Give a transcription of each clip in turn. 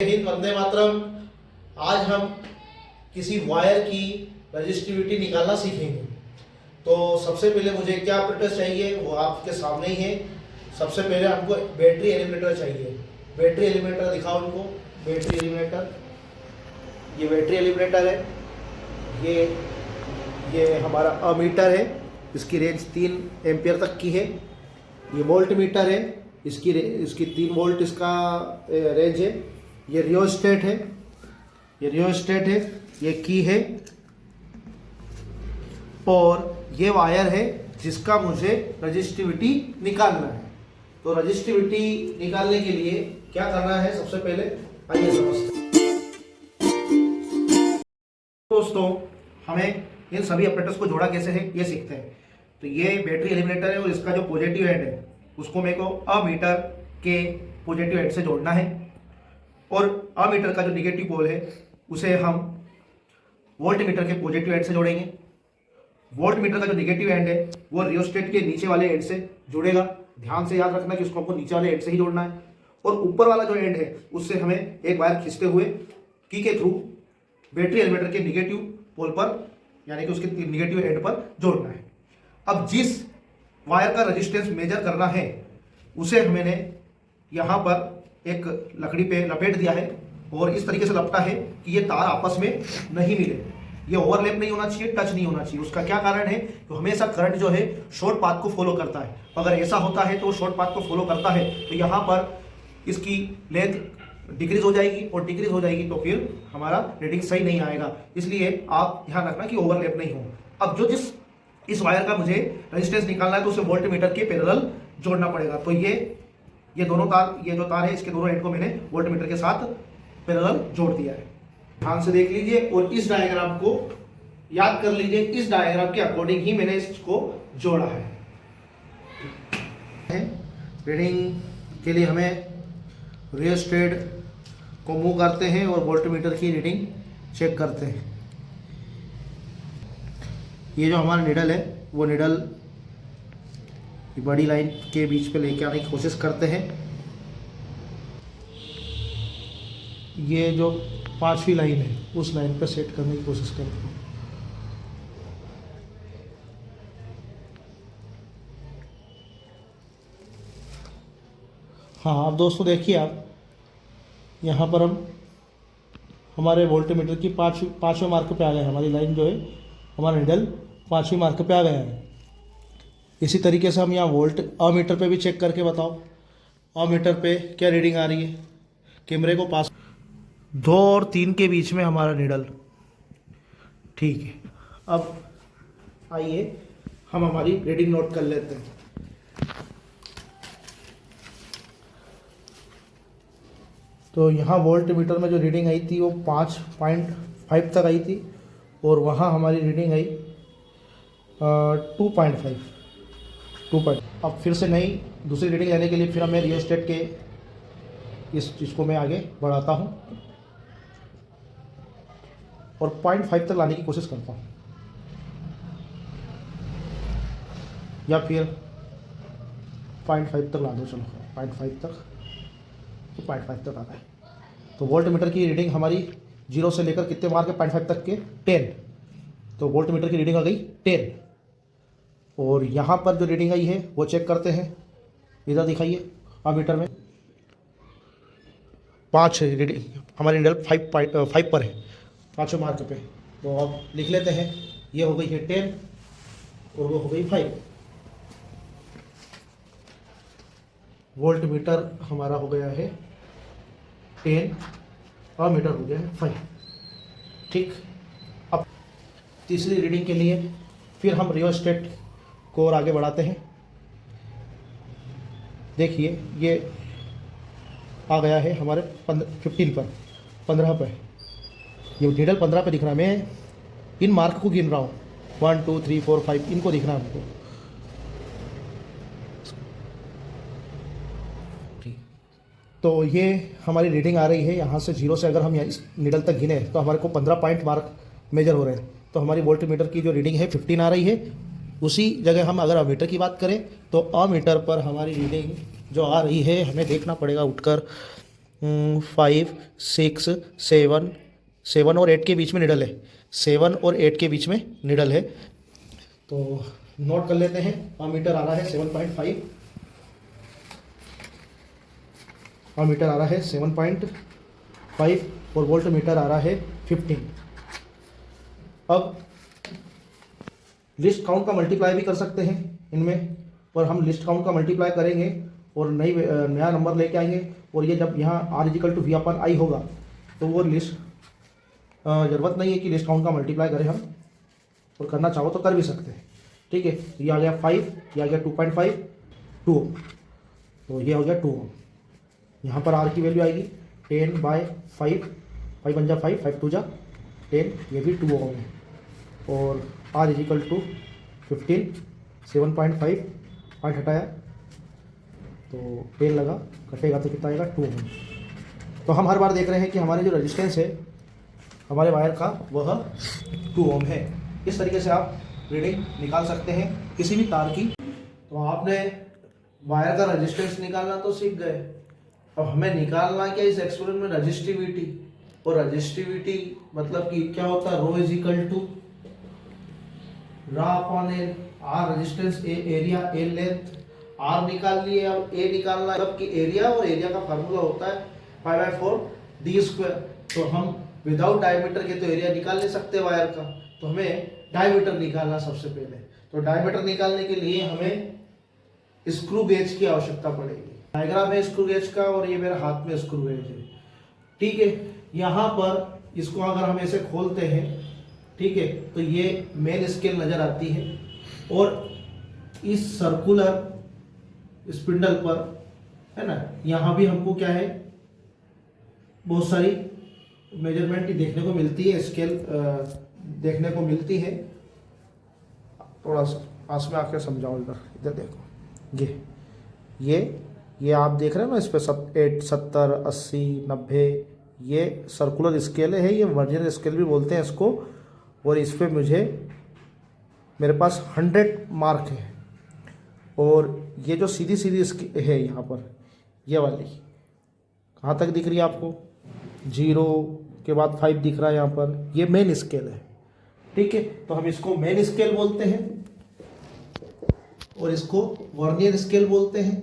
हिंद, वंदे मातरम। आज हम किसी वायर की रजिस्टिविटी निकालना सीखेंगे। तो सबसे पहले मुझे क्या apparatus चाहिए वो आपके सामने ही है। सबसे पहले हमको बैटरी एलिमिनेटर चाहिए। बैटरी एलिमिनेटर दिखाओ इनको। बैटरी एलिमिनेटर, ये बैटरी एलिमिनेटर है। ये हमारा अमीटर है, इसकी रेंज 3 एम्पियर तक की है। ये वोल्ट मीटर है, इसकी 3 वोल्ट इसका रेंज है। ये रियोस्टेट है, ये की है, और ये वायर है जिसका मुझे रजिस्टिविटी निकालना है। तो रजिस्टिविटी निकालने के लिए क्या करना है, सबसे पहले आइए समझते हैं। दोस्तों, हमें इन सभी अपरेटर्स को जोड़ा कैसे है ये सीखते हैं। तो ये बैटरी एलिमिनेटर है और इसका जो पॉजिटिव एंड है उसको मेरे को अमीटर के पॉजिटिव एंड से जोड़ना है, और अमीटर का जो निगेटिव पोल है उसे हम वोल्ट मीटर के पॉजिटिव एंड से जोड़ेंगे। वोल्ट मीटर का जो निगेटिव एंड है वो रियोस्टेट के नीचे वाले एंड से जुड़ेगा। ध्यान से याद रखना कि उसको हमको नीचे वाले एंड से ही जोड़ना है, और ऊपर वाला जो एंड है उससे हमें एक वायर खींचते हुए की के थ्रू बैटरी एलिमिनेटर के निगेटिव पोल पर, यानी कि उसके निगेटिव एंड पर जोड़ना है। अब जिस वायर का रेजिस्टेंस मेजर करना है उसे मैंने यहाँ पर एक लकड़ी पे लपेट दिया है, और इस तरीके से लपटा है कि ये तार आपस में नहीं मिले, ये ओवरलैप नहीं होना चाहिए, टच नहीं होना चाहिए। उसका क्या कारण है, तो हमेशा करंट जो है शॉर्ट पाथ को फॉलो करता है। अगर ऐसा होता है तो शॉर्ट पाथ को फॉलो करता है तो यहाँ पर इसकी लेंथ डिक्रीज हो जाएगी, और डिक्रीज हो जाएगी तो फिर हमारा रीडिंग सही नहीं आएगा। इसलिए आप ध्यान रखना कि ओवरलैप नहीं हो। अब जिस इस वायर का मुझे रेजिस्टेंस निकालना है तो उसे वोल्ट मीटर के पैरेलल जोड़ना पड़ेगा। तो ये दोनों तार, ये जो तार है इसके दोनों एंड को मैंने वोल्ट मीटर के साथ पैरेलल जोड़ दिया है। ध्यान से देख लीजिए और इस डायग्राम को याद कर लीजिए। इस डायग्राम के अकॉर्डिंग ही मैंने इसको जोड़ा है। रीडिंग के लिए हमें रियोस्टेट को मूव करते हैं और वोल्ट मीटर की रीडिंग चेक करते हैं। ये जो हमारा निडल है वो निडल बड़ी लाइन के बीच पे लेके आने की कोशिश करते हैं। ये जो 5वीं लाइन है उस लाइन पे सेट करने की कोशिश करते हैं। हाँ, अब दोस्तों देखिए, आप यहाँ पर हम हमारे वोल्ट मीटर की पाँचवें मार्क पे आ गए। हमारी लाइन जो है, हमारा निडल 5वीं मार्क पे आ गया है। इसी तरीके से हम यहाँ वोल्ट अमीटर पे भी चेक करके बताओ, अमीटर पे क्या रीडिंग आ रही है। कैमरे को पास 2 और 3 के बीच में हमारा निडल, ठीक है। अब आइए हम हमारी रीडिंग नोट कर लेते हैं। तो यहाँ वोल्ट मीटर में जो रीडिंग आई थी वो 5.5 तक आई थी, और वहाँ हमारी रीडिंग आई 2.5। अब फिर से नई दूसरी रीडिंग लेने के लिए फिर हमें रियोस्टेट के इस चीज़ को मैं आगे बढ़ाता हूँ और 0.5 तक लाने की कोशिश करता हूँ, या फिर 0.5 तक ला दो। चलो 0.5 तक, तो 0.5 तक आता है। तो वोल्ट मीटर की रीडिंग हमारी 0 से लेकर कितने मार्क है 0.5 तक के 10। तो वोल्ट मीटर की रीडिंग आ गई 10, और यहाँ पर जो रीडिंग आई है वो चेक करते हैं। इधर दिखाइए अमीटर में 5 रीडिंग, हमारी निडल 5 पर है, 5वें मार्क पे। तो अब लिख लेते हैं, ये हो गई है 10 और वो हो गई 5। वोल्ट मीटर हमारा हो गया है 10 और मीटर हो गया है 5, ठीक। अब तीसरी रीडिंग के लिए फिर हम रियोस्टेट को और आगे बढ़ाते हैं। देखिए ये आ गया है हमारे 15 पर। ये निडल 15 पे दिख रहा है। मैं इन मार्क को गिन रहा हूँ, 1 2 3 4 5, इनको दिख रहा है हमको। तो ये हमारी रीडिंग आ रही है यहाँ से 0 से। अगर हम इस निडल तक गिने तो हमारे को 15 पॉइंट मार्क मेजर हो रहे हैं। तो हमारी वोल्ट मीटर की जो रीडिंग है 15 आ रही है। उसी जगह हम अगर अमीटर की बात करें तो अमीटर पर हमारी रीडिंग जो आ रही है, हमें देखना पड़ेगा उठकर 5 6 7, 7 और 8 के बीच में निडल है, 7 और 8 के बीच में निडल है। तो नोट कर लेते हैं। अमीटर आ रहा है 7.5, अमीटर आ रहा है 7.5 और वोल्ट मीटर आ रहा है 15। अब लिस्ट काउंट का मल्टीप्लाई भी कर सकते हैं इनमें, पर हम लिस्ट काउंट का मल्टीप्लाई करेंगे और नया नंबर लेके आएंगे, और ये जब यहाँ R=V/I होगा तो वो लिस्ट ज़रूरत नहीं है कि लिस्ट काउंट का मल्टीप्लाई करें हम, और करना चाहो तो कर भी सकते हैं। ठीक है, तो ये आ गया 5, ये आ गया 2.5, 2 ओम, तो ये हो गया 2 ओम। यहाँ पर R की वैल्यू आएगी 10/5, 5 बन जा 5, 5 2 जा 10, ये भी 2 ओम है। और R=15, 7.5 पॉइंट हटाया तो 10 लगा, कटेगा तो कितना आएगा 2 ओम। तो हम हर बार देख रहे हैं कि हमारे जो रेजिस्टेंस है हमारे वायर का वह 2 ओम है। इस तरीके से आप रीडिंग निकाल सकते हैं किसी भी तार की। तो आपने वायर का रेजिस्टेंस निकालना तो सीख गए, अब हमें निकालना क्या इस एक्सपेरिमेंट में रजिस्टिविटी। और रजिस्टिविटी मतलब कि क्या होता है, ρ R/L, R रेजिस्टेंस, ए एरिया, ए लेंथ। R निकाल लिए, अब ए निकालना है, मतलब कि एरिया, और एरिया का फार्मूला होता है π/4d²। तो हम विदाउट डायमीटर के तो एरिया निकाल नहीं सकते वायर का, तो हमें डायमीटर निकालना सबसे पहले। तो डायमीटर निकालने के लिए हमें स्क्रू गेज की आवश्यकता पड़ेगी। डायग्राम है स्क्रू गेज का, और ये मेरे हाथ में स्क्रू गेज है। ठीक है, यहाँ पर इसको अगर हम ऐसे खोलते हैं, ठीक है, तो ये मेन स्केल नजर आती है, और इस सर्कुलर स्पिंडल पर है ना, यहाँ भी हमको क्या है, बहुत सारी मेजरमेंट देखने को मिलती है, स्केल देखने को मिलती है। थोड़ा सा पास में आके समझाओ, इधर देखो, ये आप देख रहे हैं ना, इस पर 70, 80, 90 ये सर्कुलर स्केल है, ये वर्नियर स्केल भी बोलते हैं इसको। और इस पर मेरे पास 100 मार्क है, और ये जो सीधी सीधी है यहाँ पर, ये वाली कहाँ तक दिख रही है आपको, 0 के बाद 5 दिख रहा है यहाँ पर, ये मेन स्केल है। ठीक है, तो हम इसको मेन स्केल बोलते हैं, और इसको वर्नियर स्केल बोलते हैं,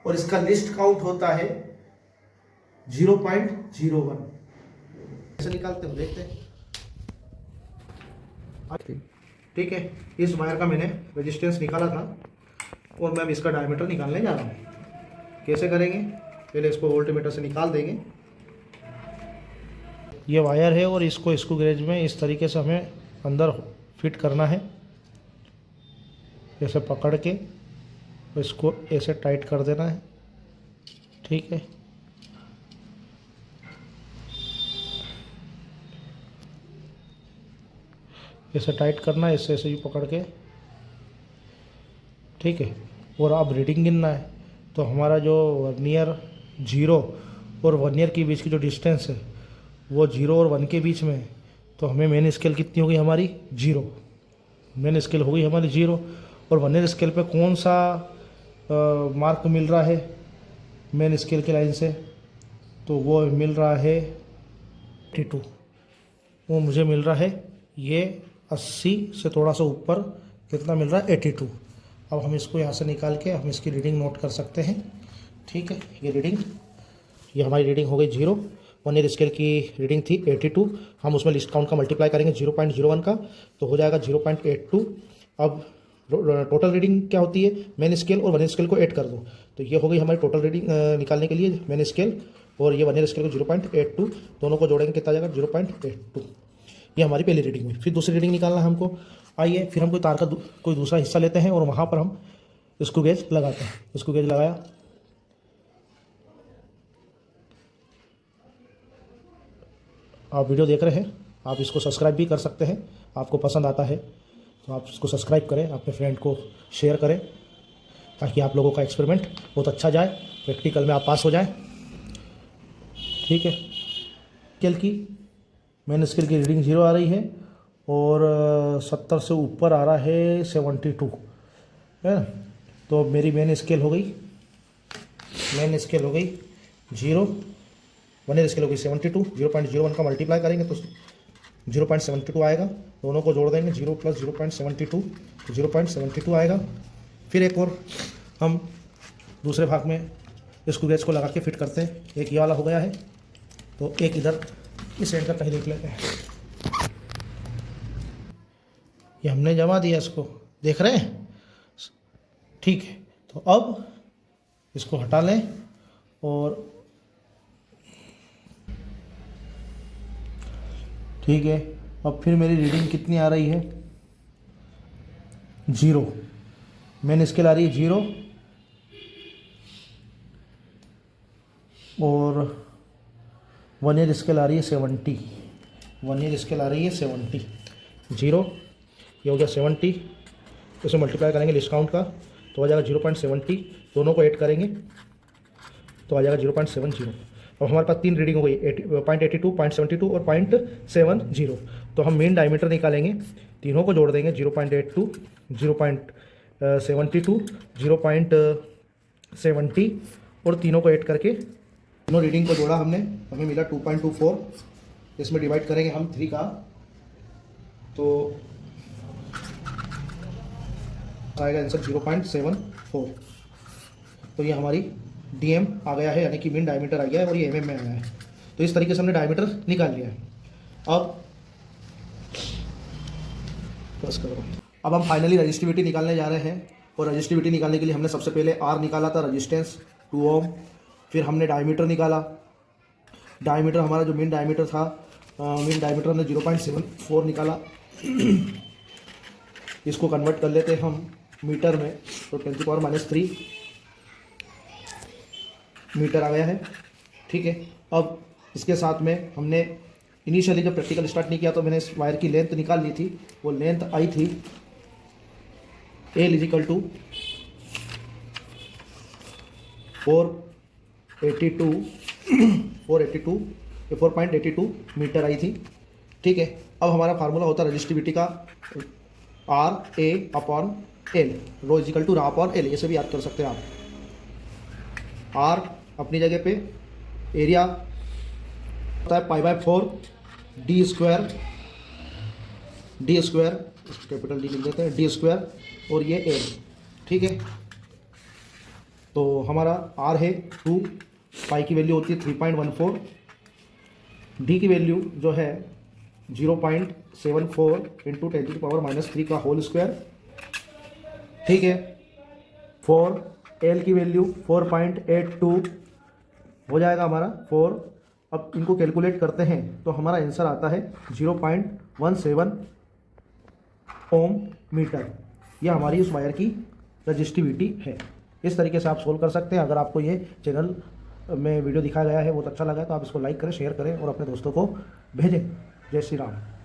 और इसका लिस्ट काउंट होता है 0.01। ऐसे निकालते हो, देखते हैं। ठीक है, इस वायर का मैंने रेजिस्टेंस निकाला था, और मैं इसका डायमीटर निकालने जा रहा हूँ। कैसे करेंगे, पहले इसको वोल्टमीटर से निकाल देंगे। ये वायर है, और इसको स्क्रू गेज में इस तरीके से हमें अंदर फिट करना है, ऐसे पकड़ के इसको ऐसे टाइट कर देना है। ठीक है, ऐसे टाइट करना है, ऐसे ही पकड़ के। ठीक है, और अब रीडिंग गिनना है। तो हमारा जो वर्नियर 0 और वर्नियर के बीच की जो डिस्टेंस है वो 0 और 1 के बीच में है। तो हमें मेन स्केल कितनी होगी हमारी, 0। मेन स्केल हो गई हमारी 0, और वर्नियर स्केल पे कौन सा मार्क मिल रहा है मेन स्केल की लाइन से, तो वो मिल रहा है 82। वो मुझे मिल रहा है ये 80 से थोड़ा सा ऊपर, कितना मिल रहा है 82। अब हम इसको यहाँ से निकाल के हम इसकी रीडिंग नोट कर सकते हैं। ठीक है, ये हमारी रीडिंग हो गई 0। वर्नियर स्केल की रीडिंग थी 82, हम उसमें लिस्ट काउंट का मल्टीप्लाई करेंगे 0.01 का, तो हो जाएगा 0.82। अब टोटल रीडिंग क्या होती है, मेन स्केल और वर्नियर स्केल को ऐड कर दो, तो ये हो गई हमारी टोटल रीडिंग निकालने के लिए मेन स्केल और ये वर्नियर स्केल को 0.82, दोनों को जोड़ेंगे कितना जाएगा 0.82। ये हमारी पहली रीडिंग हुई। फिर दूसरी रीडिंग निकालना है हमको। आइए फिर हम कोई तार का कोई दूसरा हिस्सा लेते हैं और वहाँ पर हम स्क्रू गेज लगाते हैं। स्क्रू गेज लगाया, आप वीडियो देख रहे हैं, आप इसको सब्सक्राइब भी कर सकते हैं, आपको पसंद आता है तो आप इसको सब्सक्राइब करें, अपने फ्रेंड को शेयर करें, ताकि आप लोगों का एक्सपेरिमेंट बहुत अच्छा जाए, प्रैक्टिकल में आप पास हो जाएं। ठीक है, स्केल की मेन स्केल की रीडिंग 0 आ रही है और 70 से ऊपर आ रहा है 72 है ना। तो मेरी मेन स्केल हो गई, मेन स्केल हो गई 0, वर्नियर स्केल होगी 72, 0.01 का मल्टीप्लाई करेंगे तो 0.72 आएगा। दोनों को जोड़ देंगे 0 + 0.72 तो 0.72 आएगा। फिर एक और हम दूसरे भाग में स्क्रू गेज को लगा के फिट करते हैं। एक ये वाला हो गया है, तो एक इधर इस एंड का कहीं देख लेते हैं। ये हमने जमा दिया, इसको देख रहे हैं, ठीक है। तो अब इसको हटा लें और ठीक है। अब फिर मेरी रीडिंग कितनी आ रही है? 0। मेन स्केल आ रही है 0 और वर्नियर स्केल आ रही है 70। वर्नियर स्केल आ रही है 70। 0 ये हो गया 70, उसमें मल्टीप्लाई करेंगे डिस्काउंट का तो आ जाएगा 0.70। दोनों को ऐड करेंगे तो आ जाएगा 0.70। अब हमारे पास 3 रीडिंग हो गई, 0.82, 0.72 और 0.70। तो हम मेन डायमीटर निकालेंगे, तीनों को जोड़ देंगे 0.82, 0.72, 0.70 और तीनों को ऐड करके तीनों रीडिंग को जोड़ा हमने, हमें मिला 2.24। इसमें डिवाइड करेंगे हम 3 का तो आएगा आंसर 0.74। तो ये हमारी डीएम आ गया है, यानी कि मीन डायमीटर आ गया है और ये एमएम में आया है। तो इस तरीके से हमने डायमीटर निकाल लिया है। अब बस करो। अब हम फाइनली रजिस्टिविटी निकालने जा रहे हैं और रजिस्टिविटी निकालने के लिए हमने सबसे पहले आर निकाला था, रजिस्टेंस 2 ओम। फिर हमने डायमीटर निकाला। डायमीटर हमारा जो मीन डायमीटर था, मीन डायमीटर हमने 0.74 निकाला। इसको कन्वर्ट कर लेते हैं हम मीटर में, तो 10⁻³ मीटर आ गया है, ठीक है। अब इसके साथ में हमने इनिशियली जब प्रैक्टिकल स्टार्ट नहीं किया तो मैंने इस वायर की लेंथ निकाल ली थी। वो लेंथ आई थी L = 482 मीटर आई थी, ठीक है। अब हमारा फार्मूला होता है रजिस्टिविटी का RA/L, रो = R/L, ऐसे भी याद कर सकते हैं आप। R अपनी जगह पे, एरिया होता है π/4 d², कैपिटल D लिख देते हैं, d² और ये L, ठीक है। तो हमारा R है 2, पाई की वैल्यू होती है 3.14, D की वैल्यू जो है 0.74 × 10⁻³ का होल स्क्वायर, ठीक है। 4 L की वैल्यू 4.82 हो जाएगा हमारा 4। अब इनको कैलकुलेट करते हैं तो हमारा आंसर आता है 0.17 ओम मीटर। यह हमारी उस वायर की रजिस्टिविटी है। इस तरीके से आप सोल्व कर सकते हैं। अगर आपको ये चैनल में वीडियो दिखाया गया है बहुत अच्छा लगा है तो आप इसको लाइक करें, शेयर करें और अपने दोस्तों को भेजें। जय श्री राम।